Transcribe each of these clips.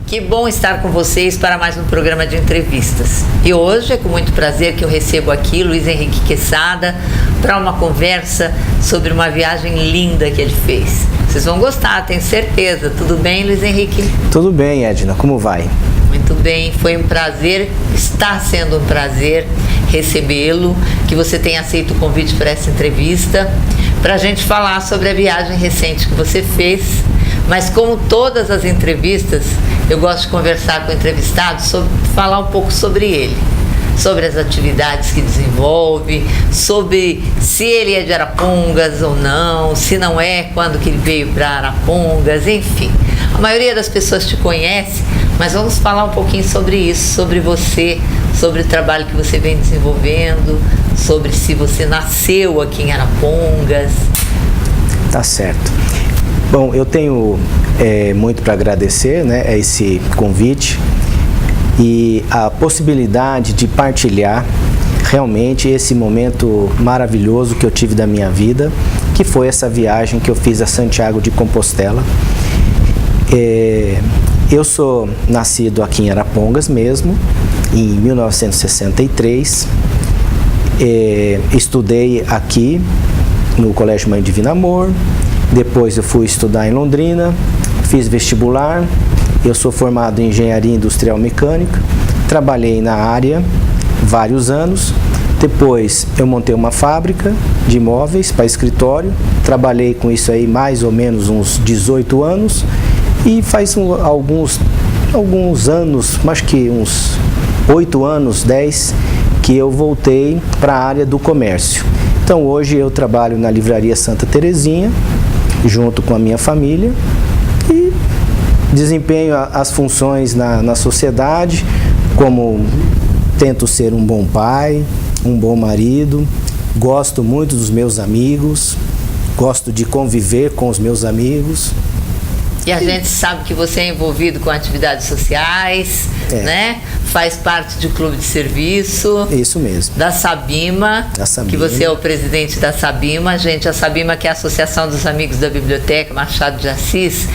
Que bom estar com vocês para mais um programa de entrevistas. E hoje é com muito prazer que eu recebo aqui Luiz Henrique Quesada para uma conversa sobre uma viagem linda que ele fez. Vocês vão gostar, tenho certeza. Tudo bem, Luiz Henrique? Tudo bem, Edna. Como vai? Muito bem, foi um prazer, está sendo um prazer recebê-lo, que você tenha aceito o convite para essa entrevista, para a gente falar sobre a viagem recente que você fez. Mas como todas as entrevistas, eu gosto de conversar com o entrevistado, falar um pouco sobre ele, sobre as atividades que desenvolve, sobre se ele é de Arapongas ou não, se não é, quando que ele veio para Arapongas, enfim. A maioria das pessoas te conhece, mas vamos falar um pouquinho sobre isso, sobre você, sobre o trabalho que você vem desenvolvendo, sobre se você nasceu aqui em Arapongas. Tá certo. Bom, eu tenho muito para agradecer, né, a esse convite e a possibilidade de partilhar realmente esse momento maravilhoso que eu tive da minha vida, que foi essa viagem que eu fiz a Santiago de Compostela. Eu sou nascido aqui em Arapongas mesmo, em 1963. Estudei aqui no Colégio Mãe Divino Amor. Depois eu fui estudar em Londrina, fiz vestibular. Eu sou formado em Engenharia Industrial Mecânica. Trabalhei na área vários anos. Depois eu montei uma fábrica de móveis para escritório. Trabalhei com isso aí mais ou menos uns 18 anos. E faz alguns anos, acho que uns 8 anos, 10, que eu voltei para a área do comércio. Então hoje eu trabalho na Livraria Santa Terezinha, junto com a minha família, e desempenho as funções na sociedade, como tento ser um bom pai, um bom marido, gosto muito dos meus amigos, gosto de conviver com os meus amigos. E a gente sabe que você é envolvido com atividades sociais, né? Faz parte de clube de serviço. Isso mesmo. Da Sabima, que você é o presidente da Sabima. A Sabima, que é a Associação dos Amigos da Biblioteca Machado de Assis,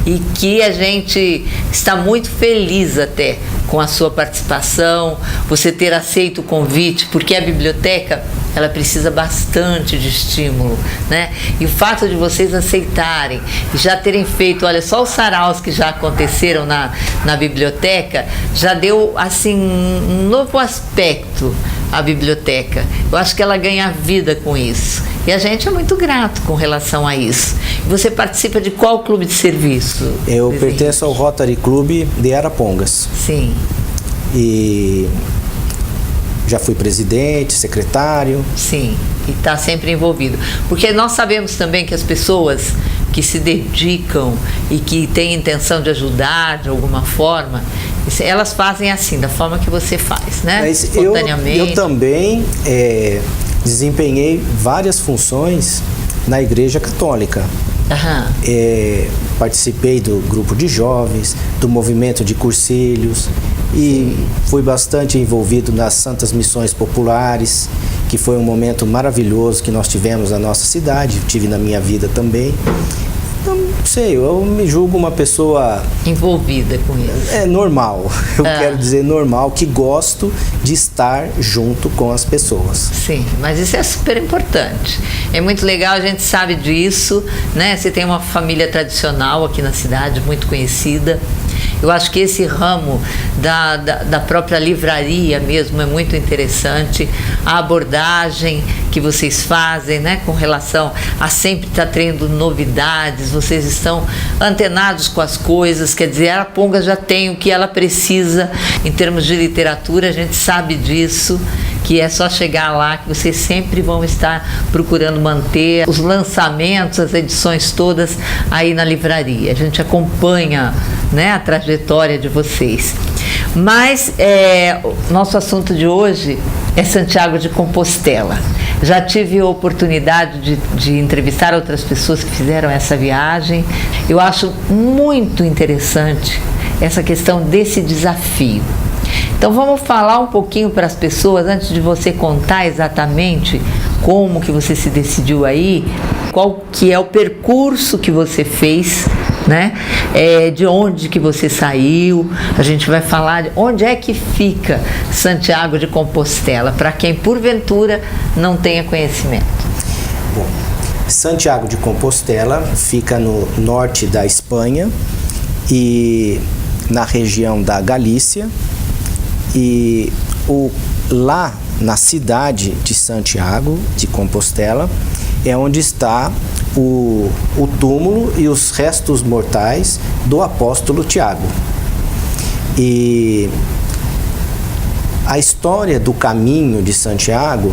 e que a gente está muito feliz até com a sua participação, você ter aceito o convite, porque a biblioteca, ela precisa bastante de estímulo, né? E o fato de vocês aceitarem e já terem feito, olha, só os saraus que já aconteceram na biblioteca, já deu, assim, um novo aspecto à biblioteca. Eu acho que ela ganha vida com isso. E a gente é muito grato com relação a isso. Você participa de qual clube de serviço? Eu pertenço ao Rotary Club de Arapongas. Sim. E já fui presidente, secretário. Sim, e está sempre envolvido. Porque nós sabemos também que as pessoas que se dedicam e que têm intenção de ajudar de alguma forma, elas fazem assim, da forma que você faz, né? Mas espontaneamente. Eu também desempenhei várias funções na Igreja Católica. Participei do grupo de jovens, do movimento de cursilhos e fui bastante envolvido nas Santas Missões Populares, que foi um momento maravilhoso que nós tivemos na nossa cidade, tive na minha vida também. Não sei, eu me julgo uma pessoa envolvida com isso. Normal, eu quero dizer normal, que gosto de estar junto com as pessoas. Sim, mas isso é super importante. É muito legal, a gente sabe disso, né? Você tem uma família tradicional aqui na cidade, muito conhecida. Eu acho que esse ramo da própria livraria mesmo é muito interessante. A abordagem que vocês fazem, né, com relação a sempre estar tendo novidades, vocês estão antenados com as coisas, quer dizer, a Arapongas já tem o que ela precisa em termos de literatura, a gente sabe disso, que é só chegar lá, que vocês sempre vão estar procurando manter os lançamentos, as edições todas aí na livraria. A gente acompanha, né, a trajetória de vocês. Mas nosso assunto de hoje é Santiago de Compostela. Já tive a oportunidade de entrevistar outras pessoas que fizeram essa viagem. Eu acho muito interessante essa questão desse desafio. Então vamos falar um pouquinho para as pessoas, antes de você contar exatamente como que você se decidiu aí, qual que é o percurso que você fez né? De onde que você saiu, a gente vai falar de onde é que fica Santiago de Compostela, para quem porventura não tenha conhecimento. Bom, Santiago de Compostela fica no norte da Espanha e na região da Galícia, e lá na cidade de Santiago de Compostela é onde está o túmulo e os restos mortais do apóstolo Tiago. E a história do caminho de Santiago,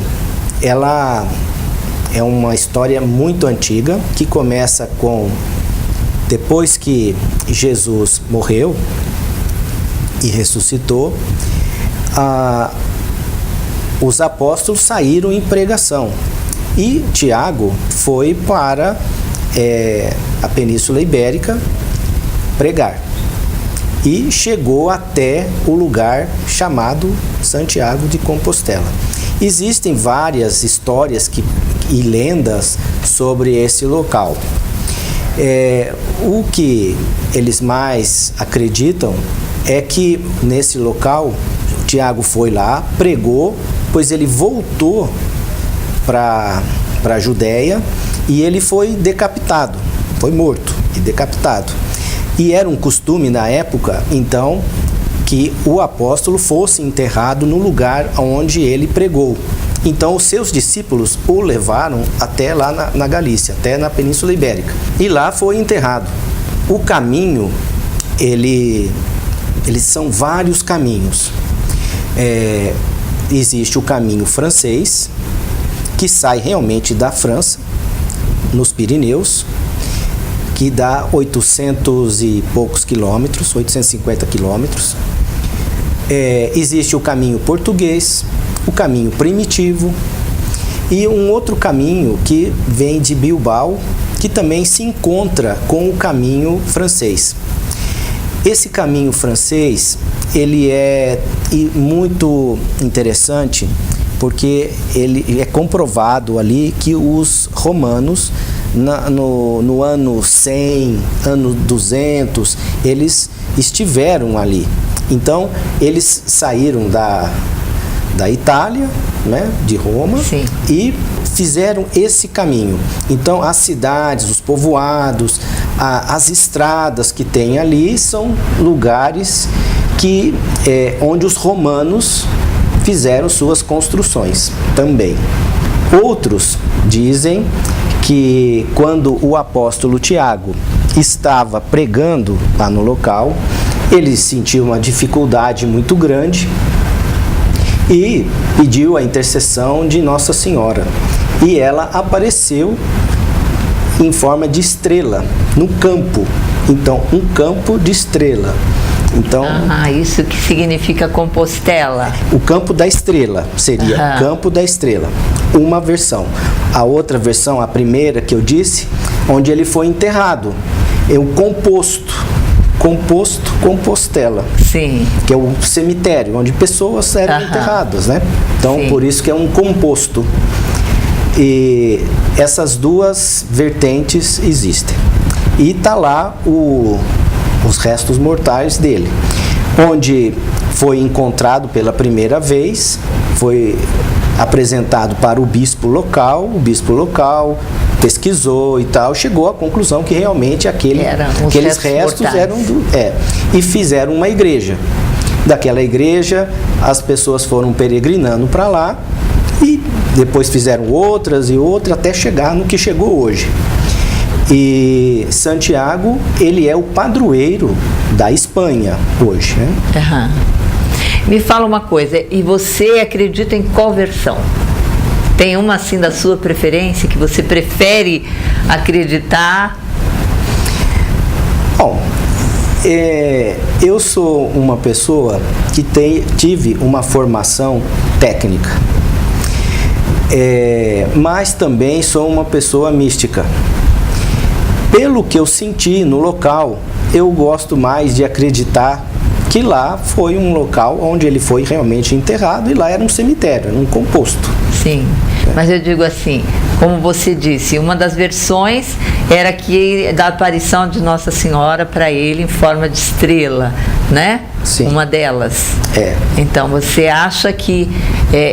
ela é uma história muito antiga, que começa depois que Jesus morreu e ressuscitou, os apóstolos saíram em pregação. E Tiago foi para a Península Ibérica pregar. E chegou até o lugar chamado Santiago de Compostela. Existem várias histórias e lendas sobre esse local. O que eles mais acreditam é que nesse local Tiago foi lá, pregou, pois ele voltou para a Judéia e ele foi decapitado, foi morto e decapitado. E era um costume na época, então, que o apóstolo fosse enterrado no lugar onde ele pregou. Então, os seus discípulos o levaram até lá na Galícia, até na Península Ibérica. E lá foi enterrado. O caminho, eles são vários caminhos. Existe o caminho francês, que sai realmente da França, nos Pirineus, que dá 800 e poucos quilômetros, 850 quilômetros. Existe o caminho português, o caminho primitivo e um outro caminho que vem de Bilbao, que também se encontra com o caminho francês. Esse caminho francês, ele é muito interessante, porque ele é comprovado ali que os romanos, no ano 100, ano 200, eles estiveram ali. Então, eles saíram da Itália, né, de Roma, sim, e fizeram esse caminho. Então, as cidades, os povoados, as estradas que tem ali são lugares onde os romanos fizeram suas construções também. Outros dizem que quando o apóstolo Tiago estava pregando lá no local, ele sentiu uma dificuldade muito grande e pediu a intercessão de Nossa Senhora. E ela apareceu em forma de estrela no campo. Então, um campo de estrela. Então, isso que significa Compostela. O campo da estrela seria Campo da Estrela, uma versão. A outra versão, a primeira que eu disse, onde ele foi enterrado, é o Compostela. Sim. Que é o cemitério, onde pessoas eram enterradas, né? Então, sim, por isso que é um composto. E essas duas vertentes existem. E está lá os restos mortais dele, onde foi encontrado pela primeira vez, foi apresentado para o bispo local pesquisou e tal, chegou à conclusão que realmente aqueles restos eram e fizeram uma igreja. Daquela igreja, as pessoas foram peregrinando para lá e depois fizeram outras e outras até chegar no que chegou hoje. E Santiago, ele é o padroeiro da Espanha hoje, né? Me fala uma coisa, e você acredita em qual versão? Tem uma assim da sua preferência, que você prefere acreditar? Bom, eu sou uma pessoa que tive uma formação técnica, mas também sou uma pessoa mística. Pelo que eu senti no local, eu gosto mais de acreditar que lá foi um local onde ele foi realmente enterrado e lá era um cemitério, era um composto. Sim, mas eu digo assim, como você disse, uma das versões era que da aparição de Nossa Senhora para ele em forma de estrela, né? Sim. Uma delas. É. Então você acha que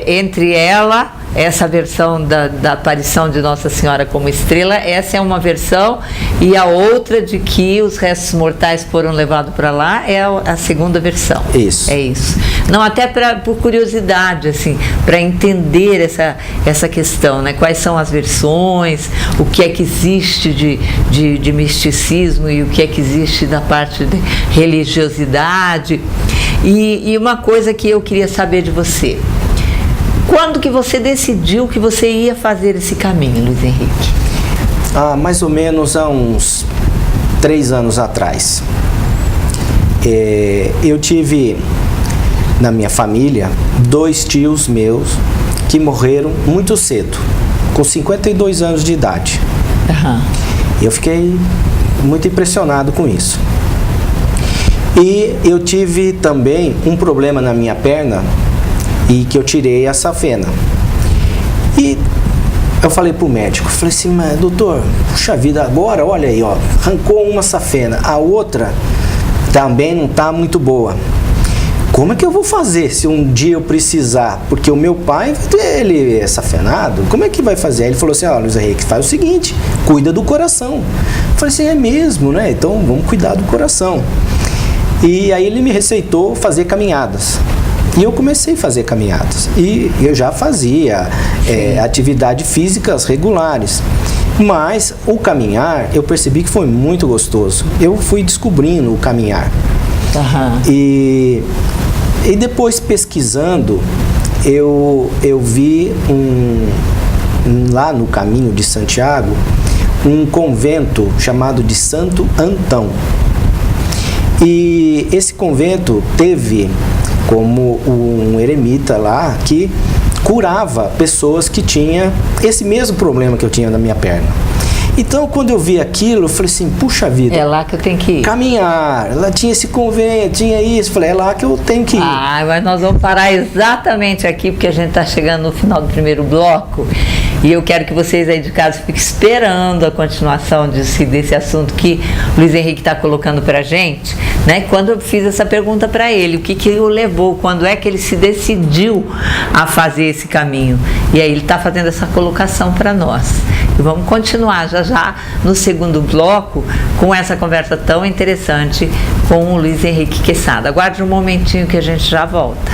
entre ela, essa versão da aparição de Nossa Senhora como estrela, essa é uma versão, e a outra de que os restos mortais foram levados para lá é a segunda versão. Isso. É isso. Não, até por curiosidade, assim, para entender essa questão, né? Quais são as versões, o que é que existe de misticismo e o que é que existe da parte de religiosidade. E uma coisa que eu queria saber de você. Quando que você decidiu que você ia fazer esse caminho, Luiz Henrique? Mais ou menos há uns 3 anos atrás. Eu tive na minha família 2 tios meus que morreram muito cedo, com 52 anos de idade. Uhum. Eu fiquei muito impressionado com isso. E eu tive também um problema na minha perna, e que eu tirei a safena. E eu falei pro médico, falei assim, mas doutor, puxa vida, agora, olha aí, ó, arrancou uma safena, a outra também não tá muito boa. Como é que eu vou fazer se um dia eu precisar? Porque o meu pai, ele é safenado, como é que vai fazer? Aí ele falou assim, ó, Luiz Henrique, faz o seguinte, cuida do coração. Eu falei assim, é mesmo, né? Então vamos cuidar do coração. E aí ele me receitou fazer caminhadas. E eu comecei a fazer caminhadas. E eu já fazia atividades físicas regulares. Mas o caminhar, eu percebi que foi muito gostoso. Eu fui descobrindo o caminhar. Uhum. E depois pesquisando, eu vi lá no caminho de Santiago, um convento chamado de Santo Antão. E esse convento teve como um eremita lá que curava pessoas que tinham esse mesmo problema que eu tinha na minha perna. Então, quando eu vi aquilo, eu falei assim, puxa vida. É lá que eu tenho que ir. Caminhar. Ela tinha esse convento, tinha isso. Eu falei, é lá que eu tenho que ir. Mas nós vamos parar exatamente aqui, porque a gente está chegando no final do primeiro bloco. E eu quero que vocês aí de casa fiquem esperando a continuação desse assunto que o Luiz Henrique está colocando para a gente, né? Quando eu fiz essa pergunta para ele, o que o levou, quando é que ele se decidiu a fazer esse caminho? E aí ele está fazendo essa colocação para nós. E vamos continuar já no segundo bloco com essa conversa tão interessante com o Luiz Henrique Quesada. Aguarde um momentinho que a gente já volta.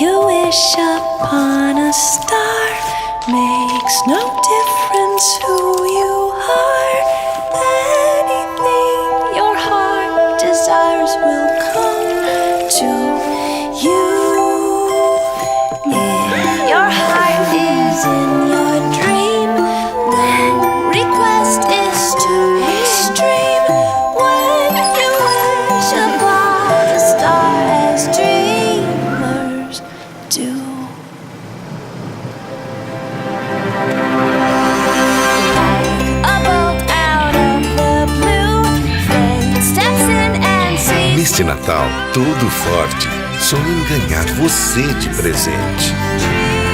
You wish upon a star, makes no difference who you are. Anything your heart desires will come to you. If your heart is in your dream, the request is too extreme. When you wish upon a star as dreamers do. Nesse Natal, todo forte, sonha em ganhar você de presente.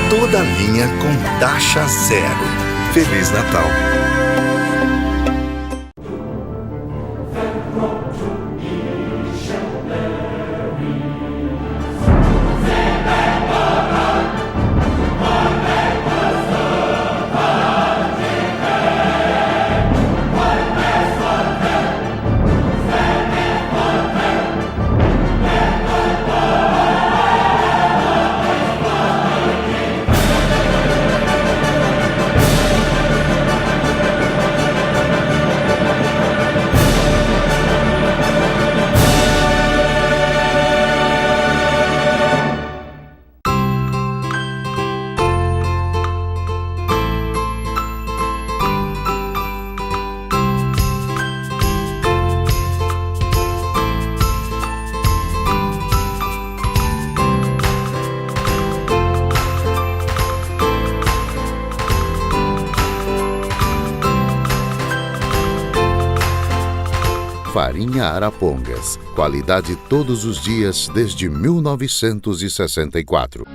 Toda linha com taxa zero. Feliz Natal! Farinha Arapongas. Qualidade todos os dias desde 1964.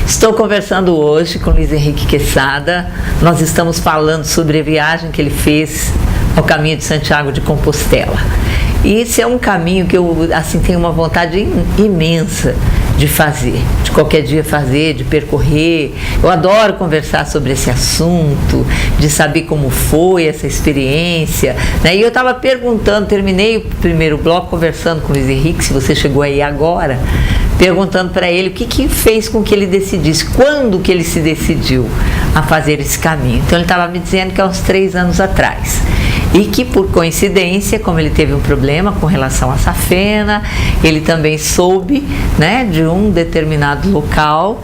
Estou conversando hoje com Luiz Henrique Quesada. Nós estamos falando sobre a viagem que ele fez ao caminho de Santiago de Compostela. E esse é um caminho que eu tenho uma vontade imensa de fazer, de qualquer dia fazer, de percorrer. Eu adoro conversar sobre esse assunto, de saber como foi essa experiência, né? E eu estava perguntando, terminei o primeiro bloco conversando com o Luiz Henrique, se você chegou aí agora, perguntando para ele o que fez com que ele decidisse, quando que ele se decidiu a fazer esse caminho. Então ele estava me dizendo que há uns 3 anos atrás. E que, por coincidência, como ele teve um problema com relação à safena, ele também soube, né, de um determinado local,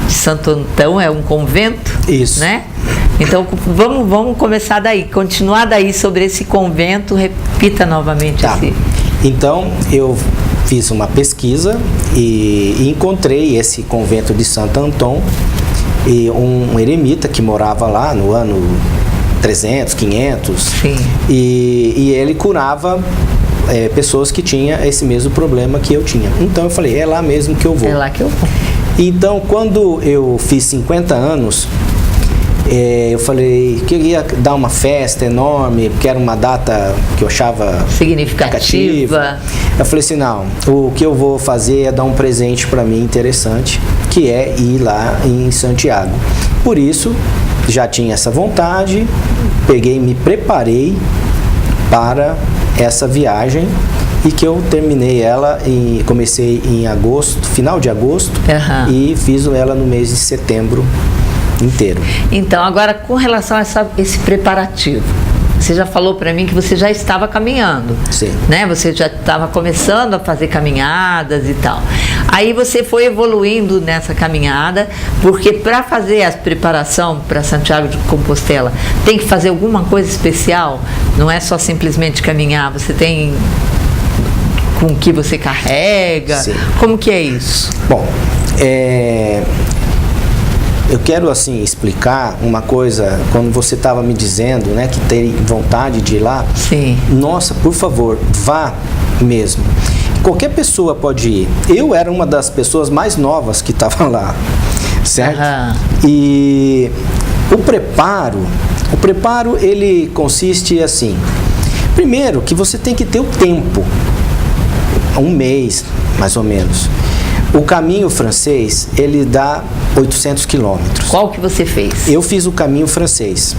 de Santo Antão, é um convento? Isso. Né? Então, vamos começar daí, continuar daí sobre esse convento, repita novamente Tá. esse... Então, eu fiz uma pesquisa e encontrei esse convento de Santo Antão e um eremita que morava lá no ano 300, 500. Sim. E ele curava pessoas que tinham esse mesmo problema que eu tinha. Então eu falei, é lá mesmo que eu vou. É lá que eu vou. Então, quando eu fiz 50 anos, eu falei que eu ia dar uma festa enorme, porque era uma data que eu achava significativa. Eu falei assim, não, o que eu vou fazer é dar um presente para mim interessante, que é ir lá em Santiago. Por isso, já tinha essa vontade, me preparei para essa viagem e que eu terminei ela comecei em agosto, final de agosto, e fiz ela no mês de setembro inteiro. Então, agora com relação a esse preparativo, você já falou para mim que você já estava caminhando. Sim. Né? Você já estava começando a fazer caminhadas e tal. Aí você foi evoluindo nessa caminhada, porque para fazer a preparação para Santiago de Compostela, tem que fazer alguma coisa especial? Não é só simplesmente caminhar, você tem com o que você carrega? Sim. Como que é isso? Bom, eu quero explicar uma coisa, quando você estava me dizendo, né, que tem vontade de ir lá. Sim. Nossa, por favor, vá mesmo. Qualquer pessoa pode ir. Eu era uma das pessoas mais novas que estava lá, certo? E o preparo ele consiste assim. Primeiro, que você tem que ter o tempo, 1 mês, mais ou menos. O caminho francês, ele dá 800 quilômetros. Qual que você fez? Eu fiz o caminho francês.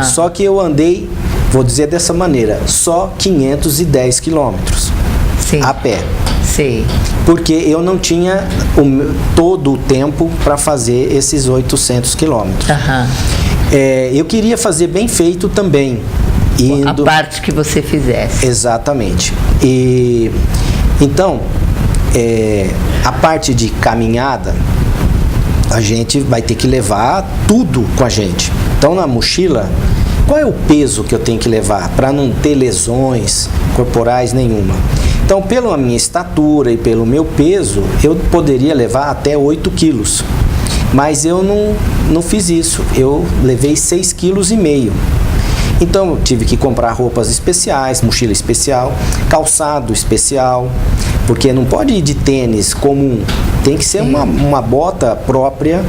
Só que eu andei, vou dizer dessa maneira, só 510 quilômetros a pé. Sim. Porque eu não tinha todo o tempo para fazer esses 800 quilômetros. Eu queria fazer bem feito também. A parte que você fizesse. Exatamente. Então, a parte de caminhada, a gente vai ter que levar tudo com a gente. Então, na mochila, qual é o peso que eu tenho que levar para não ter lesões corporais nenhuma? Então, pela minha estatura e pelo meu peso, eu poderia levar até 8 quilos. Mas eu não fiz isso. Eu levei 6,5 kg. Então eu tive que comprar roupas especiais, mochila especial, calçado especial, porque não pode ir de tênis comum, tem que ser uma bota própria.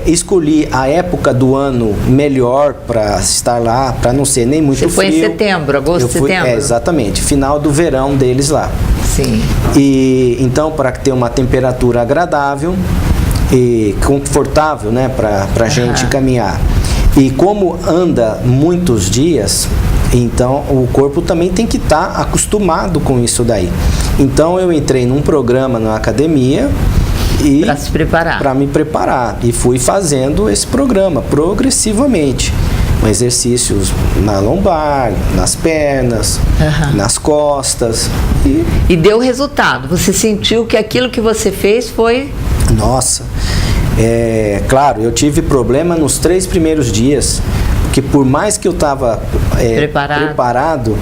Escolhi a época do ano melhor para estar lá, para não ser nem muito frio. Você foi em setembro, agosto, setembro? Exatamente, final do verão deles lá. Sim. E então, para ter uma temperatura agradável e confortável, né, para a gente caminhar. E como anda muitos dias, então o corpo também tem que estar acostumado com isso daí. Então eu entrei num programa na academia e para se preparar. Para me preparar. E fui fazendo esse programa progressivamente. Exercícios na lombar, nas pernas, nas costas. E deu resultado? Você sentiu que aquilo que você fez foi... Nossa, claro, eu tive problema nos 3 primeiros dias, porque por mais que eu estava preparado,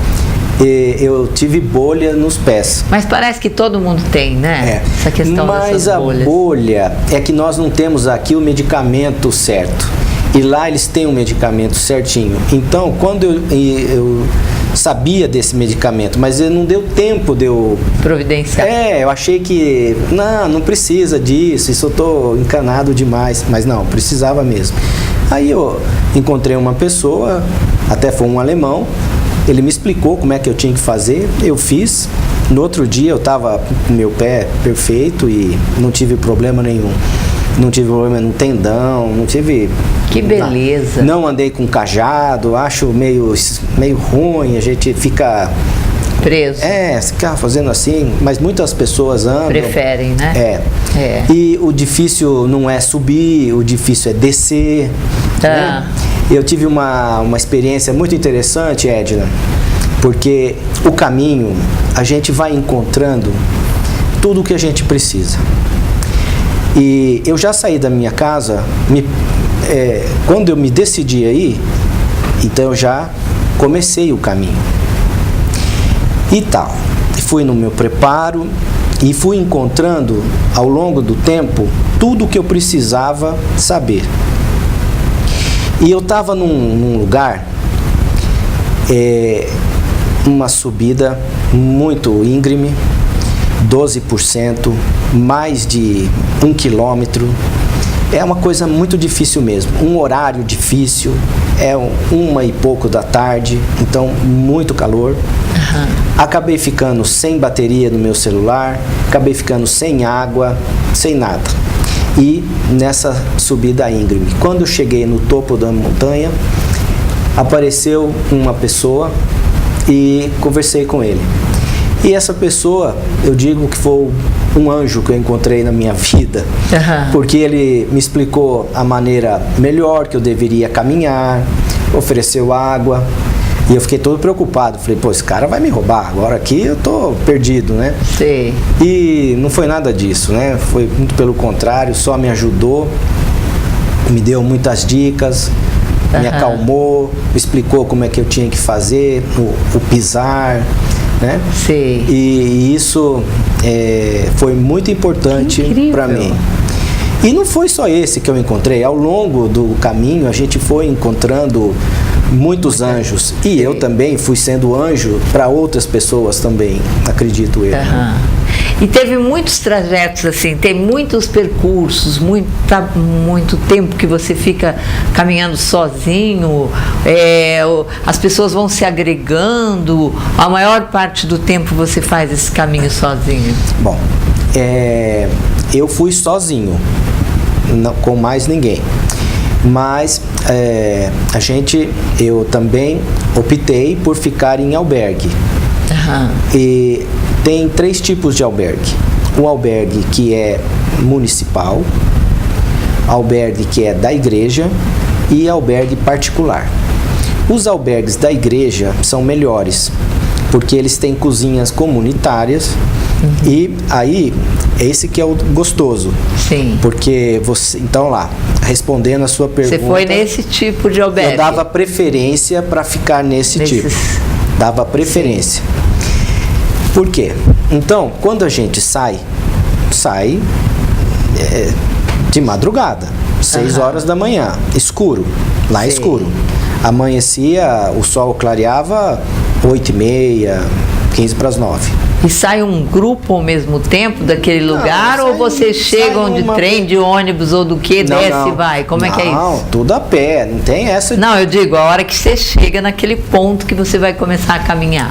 eu tive bolha nos pés. Mas parece que todo mundo tem, né? Essa questão dessas bolhas. Mas a bolha é que nós não temos aqui o medicamento certo. E lá eles têm um medicamento certinho. Então, quando eu sabia desse medicamento, mas não deu tempo de eu... providenciar. Eu achei que, não precisa disso, isso eu estou encanado demais. Mas não, precisava mesmo. Aí eu encontrei uma pessoa, até foi um alemão, ele me explicou como é que eu tinha que fazer, eu fiz. No outro dia eu estava com meu pé perfeito e não tive problema nenhum. Não tive problema no tendão, não tive... Que beleza! Não andei com cajado, acho meio ruim, a gente fica... preso. Ficar fazendo assim, mas muitas pessoas andam. Preferem, né? E o difícil não é subir, o difícil é descer. Né? Eu tive uma experiência muito interessante, Edna, porque o caminho, a gente vai encontrando tudo o que a gente precisa. E eu já saí da minha casa, quando eu me decidi a ir, então eu já comecei o caminho. E tal, fui no meu preparo e fui encontrando ao longo do tempo tudo o que eu precisava saber. E eu estava num lugar, uma subida muito íngreme, 12%, mais de 1 quilômetro. É uma coisa muito difícil mesmo, um horário difícil, 1 e pouco da tarde, então muito calor. Acabei ficando sem bateria no meu celular, acabei ficando sem água, sem nada. E nessa subida íngreme, quando eu cheguei no topo da montanha, apareceu uma pessoa e conversei com ele. E essa pessoa, eu digo que foi um anjo que eu encontrei na minha vida, porque ele me explicou a maneira melhor que eu deveria caminhar, ofereceu água, e eu fiquei todo preocupado. Falei, esse cara vai me roubar, agora aqui eu tô perdido, né? Sim. E não foi nada disso, né? Foi muito pelo contrário, só me ajudou, me deu muitas dicas, me acalmou, me explicou como é que eu tinha que fazer, o pisar, né? Sim. E isso foi muito importante para mim. E não foi só esse que eu encontrei. Ao longo do caminho, a gente foi encontrando muitos anjos. E eu também fui sendo anjo para outras pessoas também, acredito eu. E teve muitos trajetos assim, tem muitos percursos, muito tempo que você fica caminhando sozinho, as pessoas vão se agregando, a maior parte do tempo você faz esse caminho sozinho? Bom, eu fui sozinho, não, com mais ninguém. Mas eu também optei por ficar em albergue. E tem 3 tipos de albergue. O albergue que é municipal, albergue que é da igreja e albergue particular. Os albergues da igreja são melhores, porque eles têm cozinhas comunitárias. E aí, esse que é o gostoso. Sim. Porque você, então lá, respondendo a sua pergunta... Você foi nesse tipo de albergue? Eu dava preferência para ficar nesse tipo. Dava preferência. Sim. Por quê? Então, quando a gente sai De madrugada, 6 horas da manhã, escuro, lá é escuro. Amanhecia, o sol clareava 8h30, 8:45. E sai um grupo ao mesmo tempo daquele lugar, ou vocês chegam de trem, de ônibus ou do que, desce e vai? Como é que é isso? Não, tudo a pé, não tem essa. Não, eu digo, a hora que você chega naquele ponto que você vai começar a caminhar.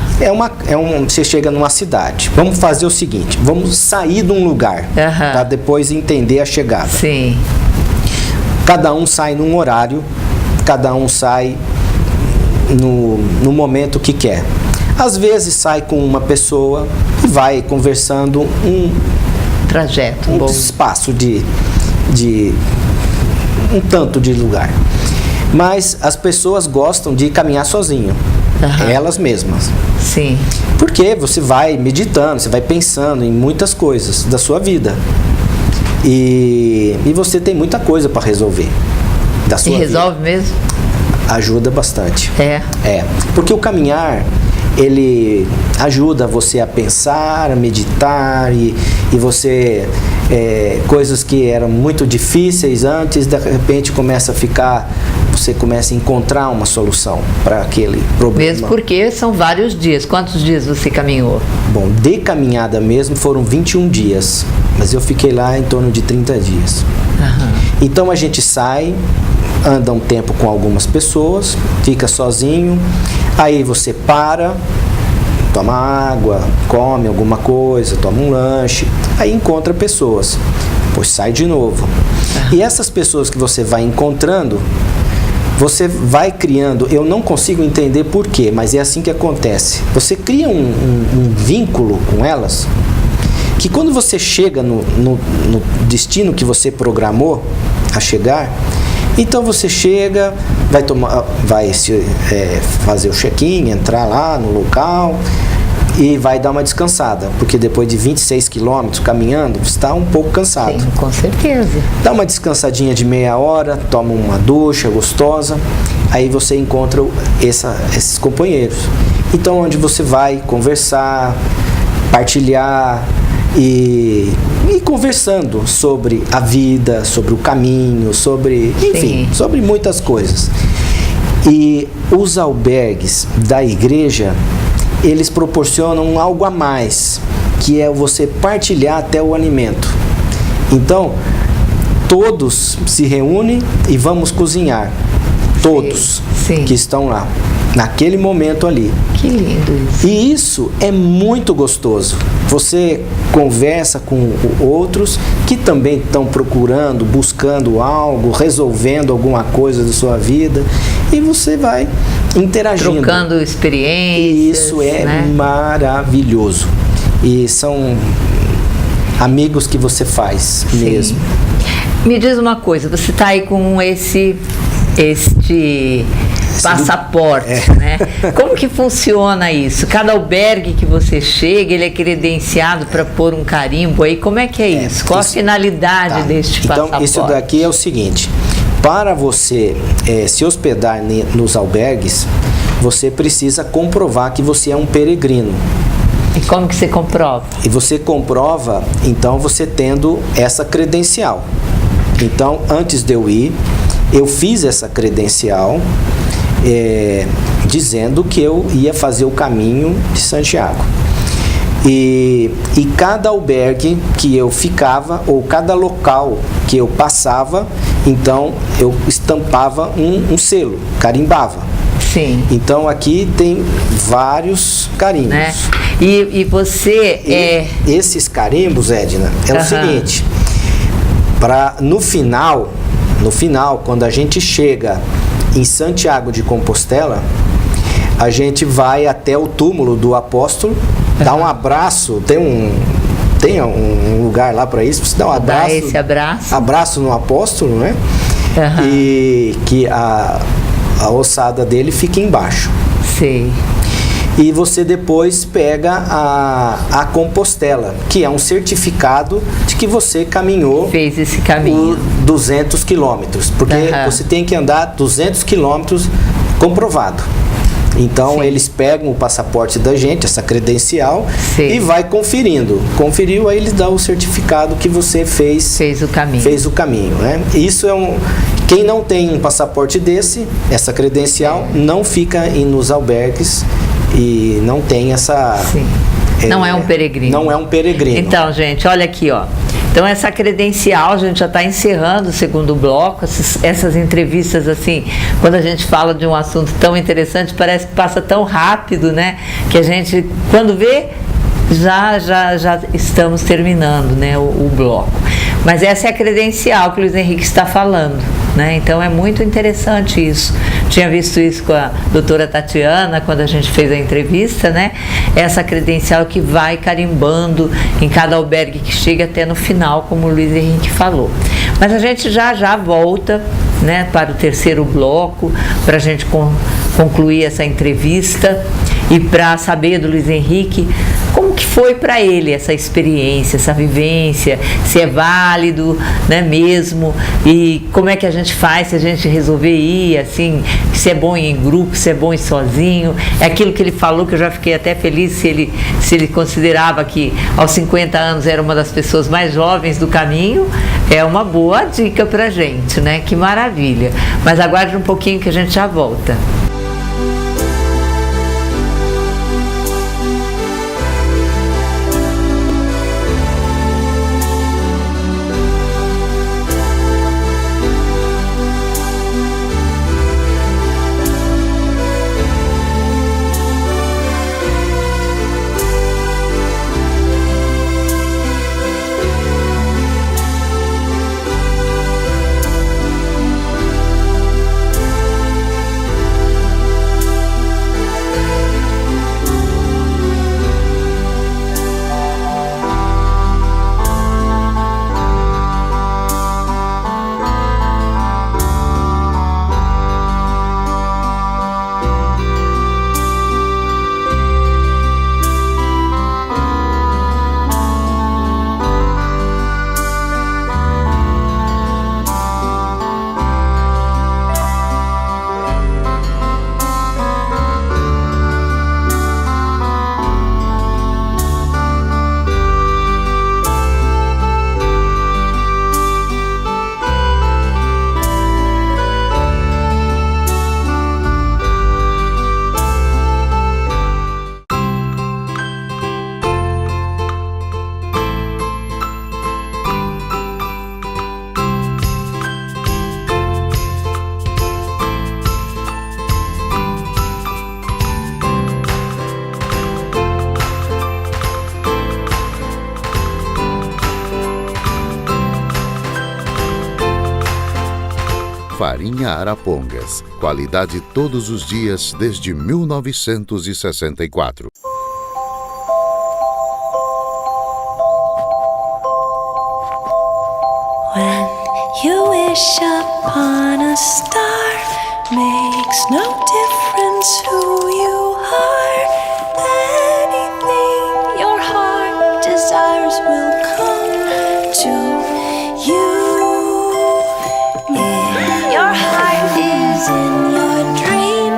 Você chega numa cidade. Vamos fazer o seguinte, vamos sair de um lugar, para depois entender a chegada. Sim. Cada um sai num horário, cada um sai no momento que quer. Às vezes sai com uma pessoa e vai conversando um trajeto, um espaço de um tanto de lugar. Mas as pessoas gostam de caminhar sozinho, elas mesmas. Sim. Porque você vai meditando, você vai pensando em muitas coisas da sua vida. E você tem muita coisa para resolver da sua vida. E resolve mesmo? Ajuda bastante. É. Porque o caminhar, ele ajuda você a pensar, a meditar e você, coisas que eram muito difíceis antes, de repente você começa a encontrar uma solução para aquele problema. Mesmo porque são vários dias. Quantos dias você caminhou? Bom, de caminhada mesmo foram 21 dias, mas eu fiquei lá em torno de 30 dias. Então a gente sai, anda um tempo com algumas pessoas, fica sozinho, aí você para, toma água, come alguma coisa, toma um lanche, aí encontra pessoas, depois sai de novo. E essas pessoas que você vai encontrando, você vai criando, eu não consigo entender por quê, mas é assim que acontece. Você cria um vínculo com elas, que quando você chega no destino que você programou a chegar, então você chega, vai fazer o check-in, entrar lá no local e vai dar uma descansada, porque depois de 26 quilômetros caminhando, você está um pouco cansado. Sim, com certeza. Dá uma descansadinha de meia hora, toma uma ducha gostosa, aí você encontra esses companheiros. Então, onde você vai conversar, partilhar e conversando sobre a vida, sobre o caminho, enfim, sobre muitas coisas. E os albergues da igreja, eles proporcionam algo a mais, que é você partilhar até o alimento. Então, todos se reúnem e vamos cozinhar. Todos que estão lá, naquele momento ali. Que lindo isso. E isso é muito gostoso. Você conversa com outros que também estão procurando, buscando algo, resolvendo alguma coisa da sua vida, e você vai interagindo. Trocando experiências. E isso é maravilhoso. E são amigos que você faz mesmo. Me diz uma coisa, você está aí com este passaporte, né? Como que funciona isso? Cada albergue que você chega, ele é credenciado para pôr um carimbo aí? Como é que é isso? Qual a finalidade deste passaporte? Então, isso daqui é o seguinte: para você se hospedar nos albergues, você precisa comprovar que você é um peregrino. E como que você comprova? E você comprova, então, você tendo essa credencial. Então, antes de eu ir, eu fiz essa credencial dizendo que eu ia fazer o caminho de Santiago. E cada albergue que eu ficava, ou cada local que eu passava, então eu estampava um selo, carimbava. Sim. Então aqui tem vários carimbos. Né? E você esses carimbos, Edna, o seguinte: no final, quando a gente chega em Santiago de Compostela, a gente vai até o túmulo do apóstolo, dá um abraço, tem um lugar lá para isso, você dá um abraço. Dá esse abraço. Abraço no apóstolo, né? E que a ossada dele fica embaixo. Sim. E você depois pega a Compostela, que é um certificado de que você caminhou. Fez esse caminho. 200 quilômetros, porque você tem que andar 200 quilômetros comprovado. Então, Sim. eles pegam o passaporte da gente, essa credencial, Sim. e vai conferindo. Conferiu, aí eles dão o certificado que você fez Fez o caminho. né? Isso é quem não tem um passaporte desse, essa credencial, não fica nos albergues e não tem essa... Sim. Não é um peregrino. Não é um peregrino. Então, gente, olha aqui, ó. Então, essa credencial, a gente já está encerrando o segundo bloco, essas entrevistas, assim, quando a gente fala de um assunto tão interessante, parece que passa tão rápido, né? Que a gente, quando vê, já estamos terminando, né, o bloco. Mas essa é a credencial que o Luiz Henrique está falando, né? Então é muito interessante isso. Tinha visto isso com a doutora Tatiana quando a gente fez a entrevista, né? Essa credencial que vai carimbando em cada albergue que chega até no final, como o Luiz Henrique falou. Mas a gente já volta, né, para o terceiro bloco, para a gente concluir essa entrevista e para saber do Luiz Henrique como que foi para ele essa experiência, essa vivência, se é válido, né, mesmo, e como é que a gente faz se a gente resolver ir, assim, se é bom ir em grupo, se é bom ir sozinho. É aquilo que ele falou, que eu já fiquei até feliz, se ele considerava que aos 50 anos era uma das pessoas mais jovens do caminho, é uma boa dica pra gente, né? Que maravilha. Mas aguarde um pouquinho que a gente já volta. Farinha Arapongas. Qualidade todos os dias desde 1964. When you wish upon a star, makes no difference who you are. Anything your heart desires will come to you. If your heart is in your dream,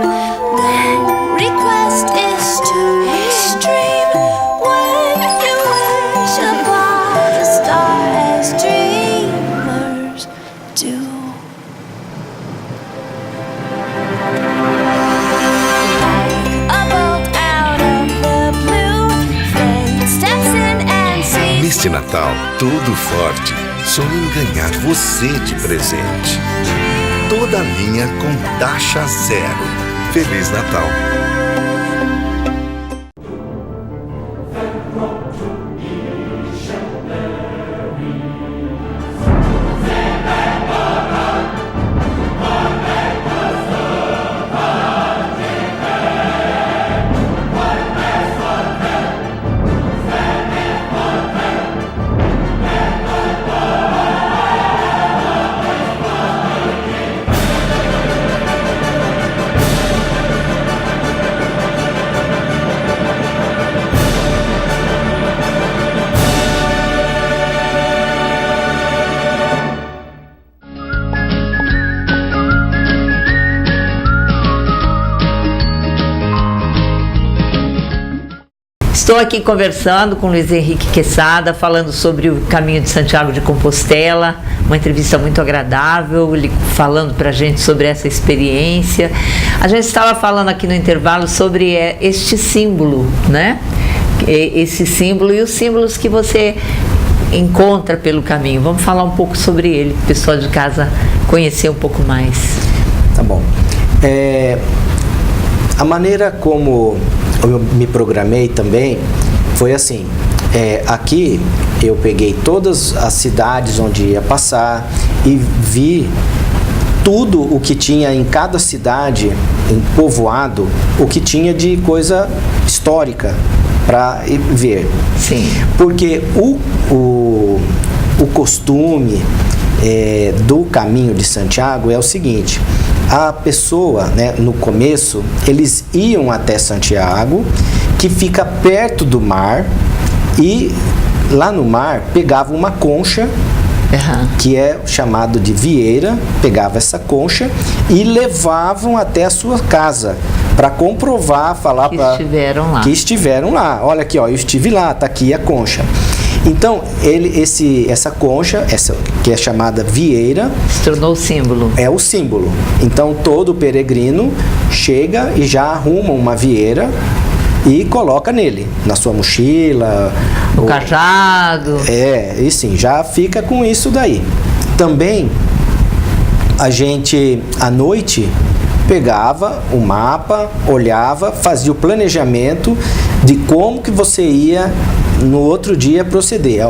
then request is too extreme. When you wish upon a star as dreamers do. Neste Natal, todo forte, sonha em ganhar você de presente. Toda linha com taxa zero. Feliz Natal! Estou aqui conversando com Luiz Henrique Quesada, falando sobre o Caminho de Santiago de Compostela, uma entrevista muito agradável, ele falando para a gente sobre essa experiência. A gente estava falando aqui no intervalo sobre este símbolo, né? Esse símbolo e os símbolos que você encontra pelo caminho. Vamos falar um pouco sobre ele, o pessoal de casa conhecer um pouco mais. Tá bom. A maneira como eu me programei também foi assim. Aqui eu peguei todas as cidades onde ia passar e vi tudo o que tinha em cada cidade, em povoado, o que tinha de coisa histórica para ver. Sim. Porque o costume do Caminho de Santiago é o seguinte: a pessoa, né, no começo, eles iam até Santiago, que fica perto do mar, e lá no mar pegavam uma concha, que é chamado de vieira, pegava essa concha e levavam até a sua casa para comprovar, falar para que estiveram lá. Olha aqui, ó, eu estive lá, tá aqui a concha. Então, essa concha, que é chamada vieira, se tornou o símbolo. É o símbolo. Então, todo peregrino chega e já arruma uma vieira e coloca nele, na sua mochila. O cajado. E sim, já fica com isso daí. Também, a gente, à noite, pegava o mapa, olhava, fazia o planejamento de como que você ia no outro dia proceder,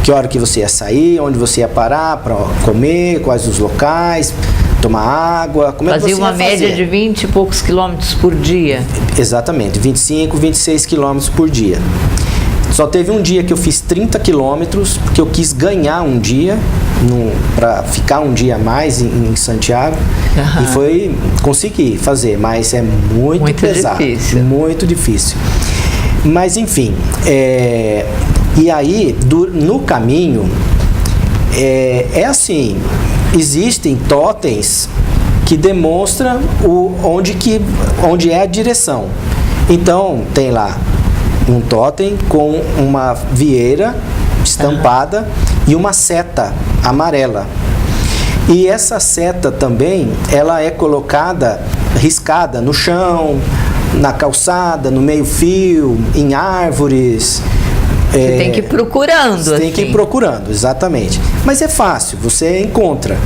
que hora que você ia sair, onde você ia parar para comer, quais os locais, tomar água, como é que você ia fazer. Fazia uma média de 20 e poucos quilômetros por dia. Exatamente, 25, 26 quilômetros por dia. Só teve um dia que eu fiz 30 quilômetros, porque eu quis ganhar um dia, para ficar um dia a mais em Santiago, e consegui fazer, mas é muito pesado, difícil. Muito difícil. Mas enfim, e aí no caminho assim, existem totens que demonstram onde é a direção. Então tem lá um totem com uma vieira estampada e uma seta amarela. E essa seta também, ela é colocada, riscada no chão, na calçada, no meio-fio, em árvores. Você tem que ir procurando. Você tem que ir procurando, exatamente. Mas é fácil, você encontra.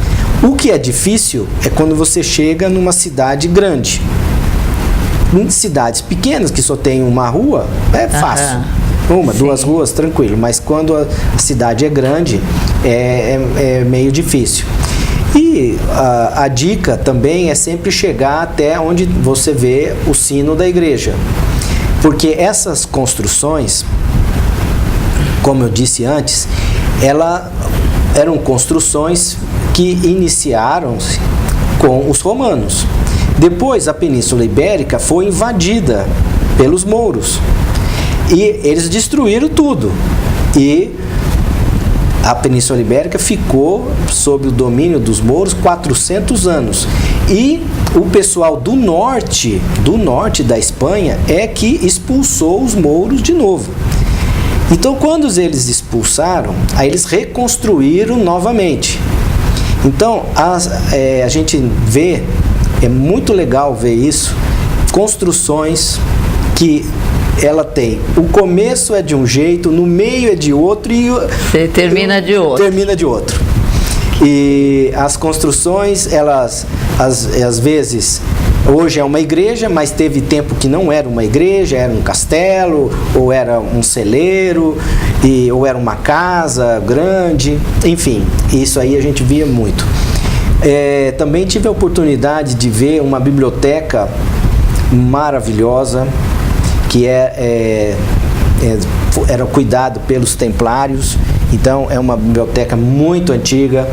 O que é difícil é quando você chega numa cidade grande. Em cidades pequenas, que só tem uma rua, é fácil. Duas ruas, tranquilo. Mas quando a cidade é grande, é meio difícil. E a dica também é sempre chegar até onde você vê o sino da igreja. Porque essas construções, como eu disse antes, eram construções que iniciaram-se com os romanos. Depois, a Península Ibérica foi invadida pelos mouros. E eles destruíram tudo. E a Península Ibérica ficou sob o domínio dos mouros 400 anos. E o pessoal do norte da Espanha é que expulsou os mouros de novo. Então, quando eles expulsaram, aí eles reconstruíram novamente. Então, a gente vê, é muito legal ver isso, construções que ela tem, o começo é de um jeito, no meio é de outro e você termina de outro. Termina de outro. E as construções, elas às vezes, hoje é uma igreja, mas teve tempo que não era uma igreja, era um castelo, ou era um celeiro, ou era uma casa grande, enfim, isso aí a gente via muito. Também tive a oportunidade de ver uma biblioteca maravilhosa, que era cuidado pelos templários. Então é uma biblioteca muito antiga,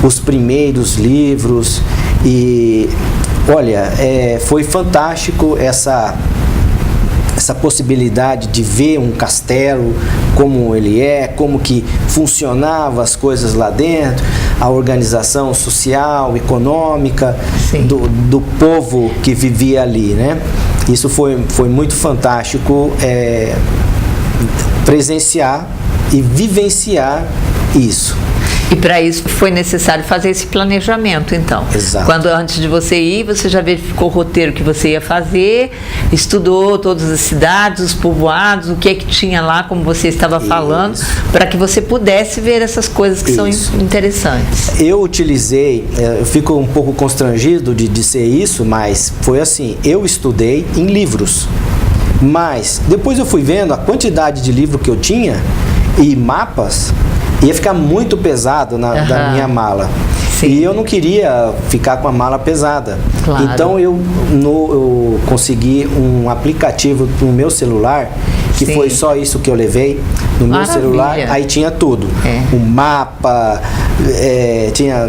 os primeiros livros, e olha, foi fantástico essa possibilidade de ver um castelo, como ele como que funcionava as coisas lá dentro, a organização social, econômica do povo que vivia ali, né? Isso foi muito fantástico presenciar e vivenciar isso. E para isso foi necessário fazer esse planejamento, então. Exato. Quando antes de você ir, você já verificou o roteiro que você ia fazer, estudou todas as cidades, os povoados, o que é que tinha lá, como você estava falando, para que você pudesse ver essas coisas que são interessantes. Eu utilizei, eu fico um pouco constrangido de dizer isso, mas foi assim, eu estudei em livros, mas depois eu fui vendo a quantidade de livro que eu tinha e mapas, ia ficar muito pesado da minha mala. Sim. E eu não queria ficar com a mala pesada. Claro. Então eu consegui um aplicativo no meu celular, que Sim. foi só isso que eu levei no meu celular. Aí tinha tudo. O mapa, tinha...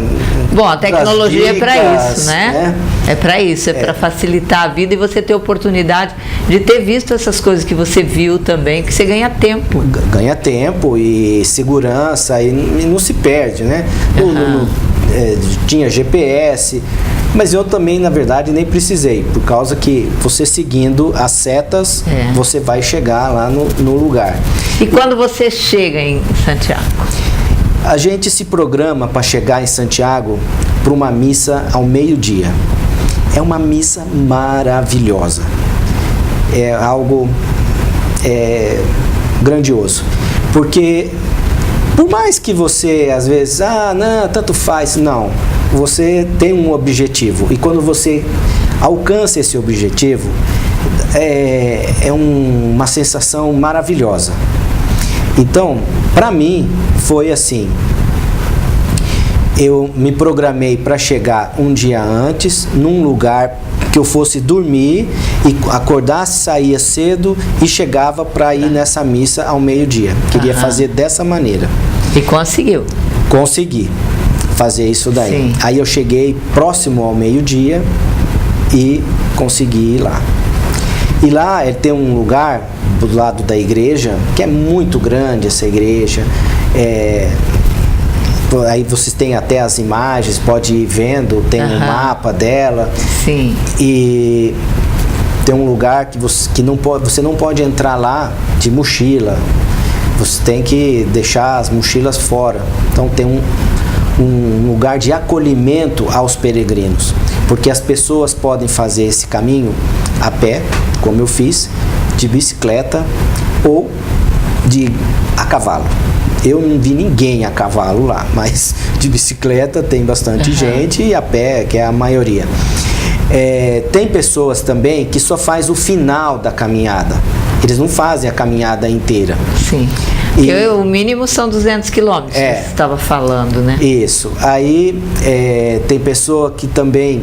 Bom, a tecnologia dicas, é para isso, né? É para isso, para facilitar a vida e você ter oportunidade de ter visto essas coisas que você viu também, que você ganha tempo. Ganha tempo e segurança e não se perde, né? Tinha GPS, mas eu também, na verdade, nem precisei, por causa que você seguindo as setas, você vai chegar lá no lugar. E quando você chega em Santiago? A gente se programa para chegar em Santiago para uma missa ao meio-dia. É uma missa maravilhosa. É algo grandioso. Porque, por mais que você, às vezes, não, tanto faz, não. Você tem um objetivo. E quando você alcança esse objetivo, é uma sensação maravilhosa. Então, para mim, foi assim. Eu me programei para chegar um dia antes, num lugar que eu fosse dormir e acordasse, saía cedo e chegava para ir nessa missa ao meio-dia. Queria fazer dessa maneira. E conseguiu? Consegui fazer isso daí. Sim. Aí eu cheguei próximo ao meio-dia e consegui ir lá. E lá tem um lugar do lado da igreja, que é muito grande essa igreja. Aí vocês têm até as imagens, pode ir vendo, tem um mapa dela. Sim. E tem um lugar que você não pode entrar lá de mochila. Você tem que deixar as mochilas fora. Então tem um lugar de acolhimento aos peregrinos. Porque as pessoas podem fazer esse caminho a pé, como eu fiz, de bicicleta ou a cavalo. Eu não vi ninguém a cavalo lá, mas de bicicleta tem bastante gente e a pé, que é a maioria. Tem pessoas também que só faz o final da caminhada. Eles não fazem a caminhada inteira. Sim. O mínimo são 200 quilômetros, você estava falando, né? Isso. Aí tem pessoa que também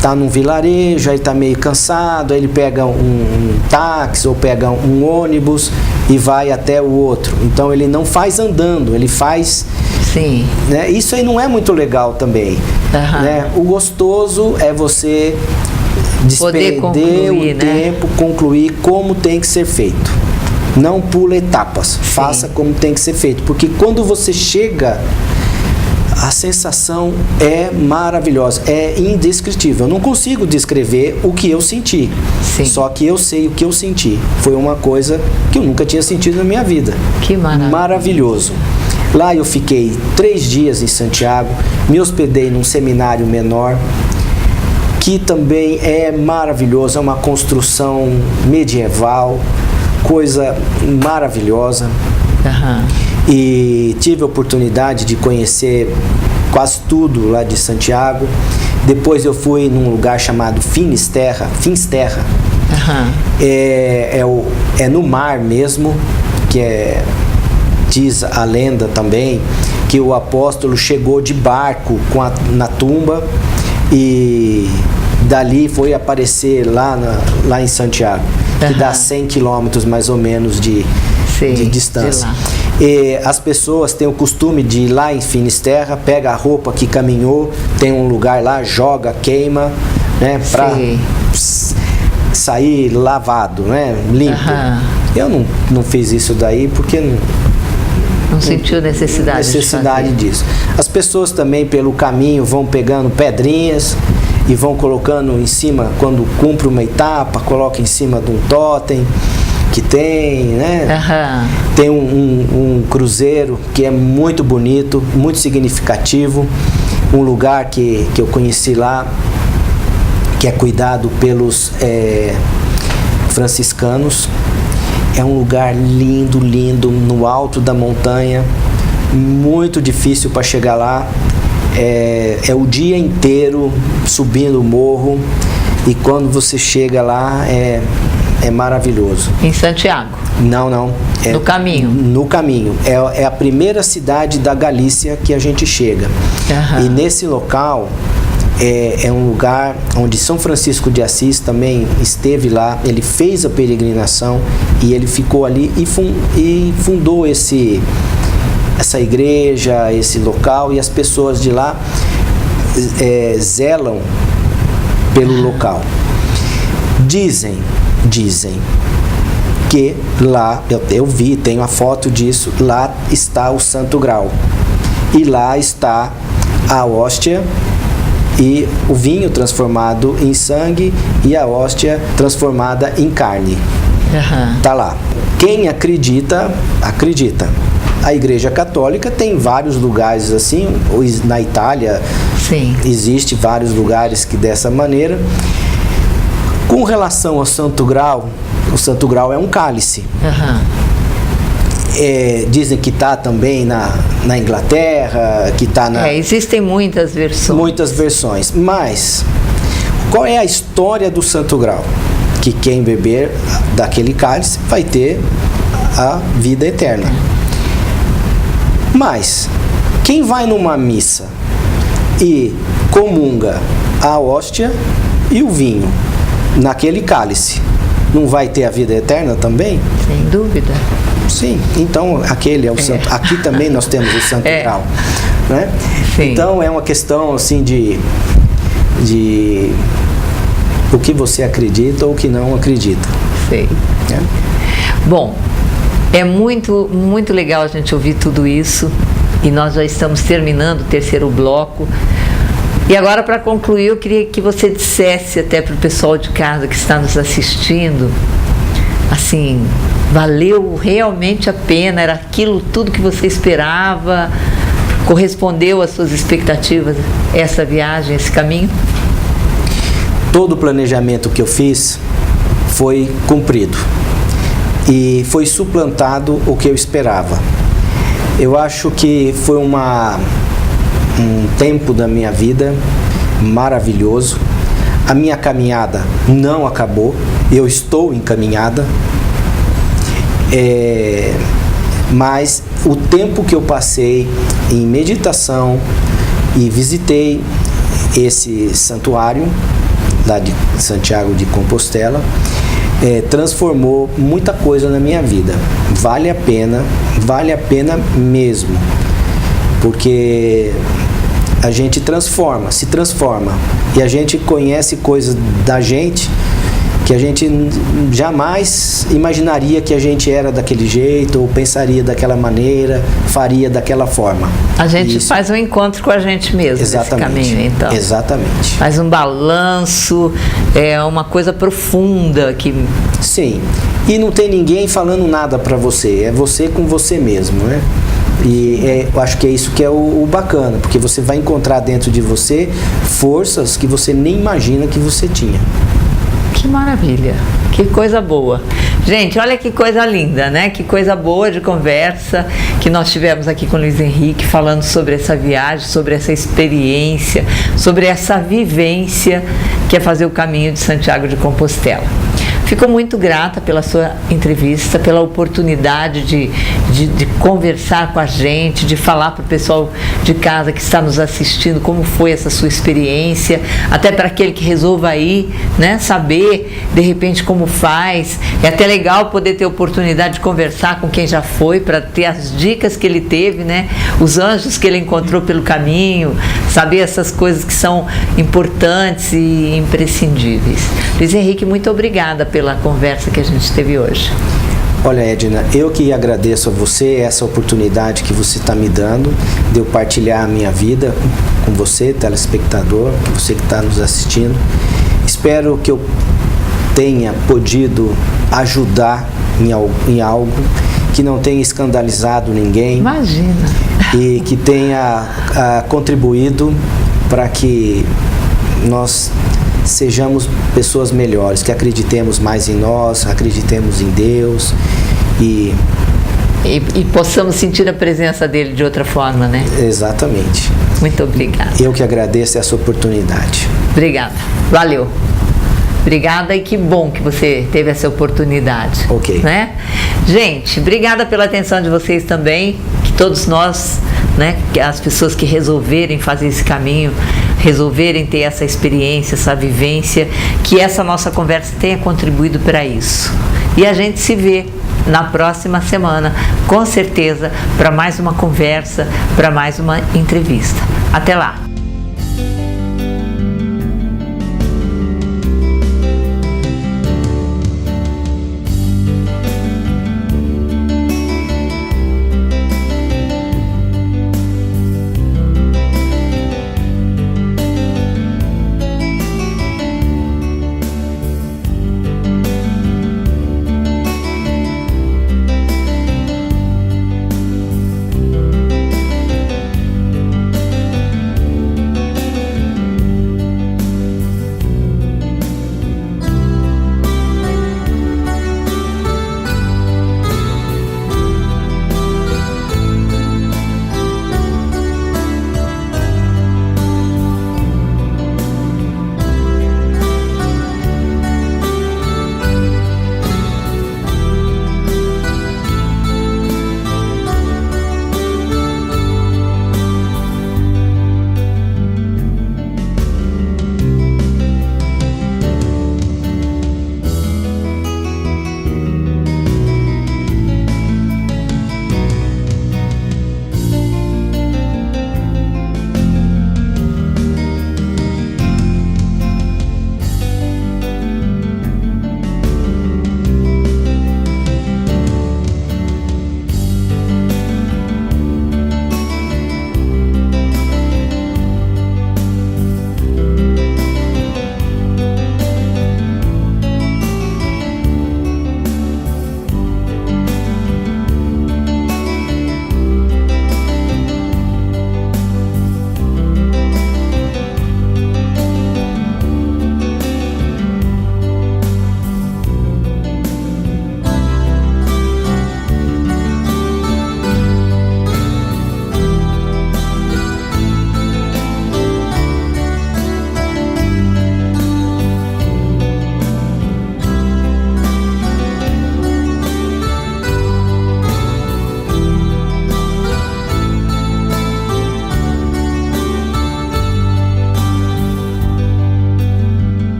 tá num vilarejo, aí tá meio cansado, aí ele pega um táxi ou pega um ônibus e vai até o outro. Então ele não faz andando, ele faz... Sim. Né? Isso aí não é muito legal também. Né? O gostoso é você despender o tempo, concluir como tem que ser feito. Não pula etapas, faça como tem que ser feito. Porque quando você chega, a sensação é maravilhosa, é indescritível. Eu não consigo descrever o que eu senti. Sim. Só que eu sei o que eu senti. Foi uma coisa que eu nunca tinha sentido na minha vida. Que maravilha. Maravilhoso. Lá eu fiquei 3 dias em Santiago, me hospedei num seminário menor, que também é maravilhoso, é uma construção medieval, coisa maravilhosa. E tive a oportunidade de conhecer quase tudo lá de Santiago. Depois eu fui num lugar chamado Finisterra. É no mar mesmo, que diz a lenda também, que o apóstolo chegou de barco na tumba e dali foi aparecer lá em Santiago, que dá 100 quilômetros mais ou menos de distância. E as pessoas têm o costume de ir lá em Finisterra, pega a roupa que caminhou, tem um lugar lá, joga, queima, né, para sair lavado, né, limpo. Eu não fiz isso daí porque não sentiu necessidade disso. As pessoas também pelo caminho vão pegando pedrinhas e vão colocando em cima, quando cumpre uma etapa, coloca em cima de um totem que tem, né? Tem um cruzeiro que é muito bonito, muito significativo, um lugar que eu conheci lá, que é cuidado pelos franciscanos. É um lugar lindo, lindo, no alto da montanha, muito difícil para chegar lá. É o dia inteiro subindo o morro, e quando você chega lá é maravilhoso. Em Santiago? Não. No caminho? No caminho. É a primeira cidade da Galícia que a gente chega. E nesse local é um lugar onde São Francisco de Assis também esteve lá. Ele fez a peregrinação e ele ficou ali e fundou essa igreja, esse local, e as pessoas de lá zelam pelo local. Dizem que lá, eu vi, tenho a foto disso, lá está o Santo Grau, e lá está a hóstia e o vinho transformado em sangue e a hóstia transformada em carne. Tá lá. Quem acredita, acredita. A Igreja Católica tem vários lugares assim, na Itália. Sim. Existe vários lugares que dessa maneira. Com relação ao Santo Grau, o Santo Grau é um cálice. Dizem que está também na Inglaterra, que está na... existem muitas versões. Muitas versões. Mas, qual é a história do Santo Grau? Que quem beber daquele cálice vai ter a vida eterna. Mas, quem vai numa missa e comunga a hóstia e o vinho naquele cálice, não vai ter a vida eterna também? Sem dúvida. Sim, então aquele é o santo. Aqui também nós temos o Santo Grau, né? Então é uma questão assim de o que você acredita ou o que não acredita. Sei. Bom, é muito, muito legal a gente ouvir tudo isso, e nós já estamos terminando o terceiro bloco. E agora, para concluir, eu queria que você dissesse até para o pessoal de casa que está nos assistindo, assim, valeu realmente a pena? Era aquilo tudo que você esperava? Correspondeu às suas expectativas essa viagem, esse caminho? Todo o planejamento que eu fiz foi cumprido e foi suplantado o que eu esperava. Eu acho que foi um tempo da minha vida maravilhoso. A minha caminhada não acabou, eu estou em caminhada, mas o tempo que eu passei em meditação e visitei esse santuário lá de Santiago de Compostela, transformou muita coisa na minha vida. Vale a pena mesmo, porque a gente se transforma, e a gente conhece coisas da gente que a gente jamais imaginaria que a gente era daquele jeito, ou pensaria daquela maneira, faria daquela forma. A gente faz um encontro com a gente mesmo. Exatamente, nesse caminho, então. Exatamente. Faz um balanço, uma coisa profunda que... Sim, e não tem ninguém falando nada para você, é você com você mesmo, né? E eu acho que é isso que é o bacana, porque você vai encontrar dentro de você forças que você nem imagina que você tinha. Que maravilha, que coisa boa. Gente, olha que coisa linda, né? Que coisa boa de conversa que nós tivemos aqui com o Luiz Henrique, falando sobre essa viagem, sobre essa experiência, sobre essa vivência que é fazer o caminho de Santiago de Compostela. Fico muito grata pela sua entrevista, pela oportunidade de conversar com a gente, de falar para o pessoal de casa que está nos assistindo como foi essa sua experiência, até para aquele que resolva ir, né, saber de repente como faz. É até legal poder ter oportunidade de conversar com quem já foi, para ter as dicas que ele teve, né, os anjos que ele encontrou pelo caminho, saber essas coisas que são importantes e imprescindíveis. Luiz Henrique, muito obrigada pela conversa que a gente teve hoje. Olha, Edna, eu que agradeço a você essa oportunidade que você está me dando de eu partilhar a minha vida com você, telespectador, você que está nos assistindo. Espero que eu tenha podido ajudar em algo, que não tenha escandalizado ninguém. Imagina. E que tenha contribuído para que nós sejamos pessoas melhores, que acreditemos mais em nós, acreditemos em Deus e possamos sentir a presença dele de outra forma, né? Exatamente. Muito obrigada. Eu que agradeço essa oportunidade. Obrigada. Valeu. Obrigada e que bom que você teve essa oportunidade. Ok. Né? Gente, obrigada pela atenção de vocês também, que todos nós, né, que as pessoas que resolverem fazer esse caminho, resolverem ter essa experiência, essa vivência, que essa nossa conversa tenha contribuído para isso. E a gente se vê na próxima semana, com certeza, para mais uma conversa, para mais uma entrevista. Até lá!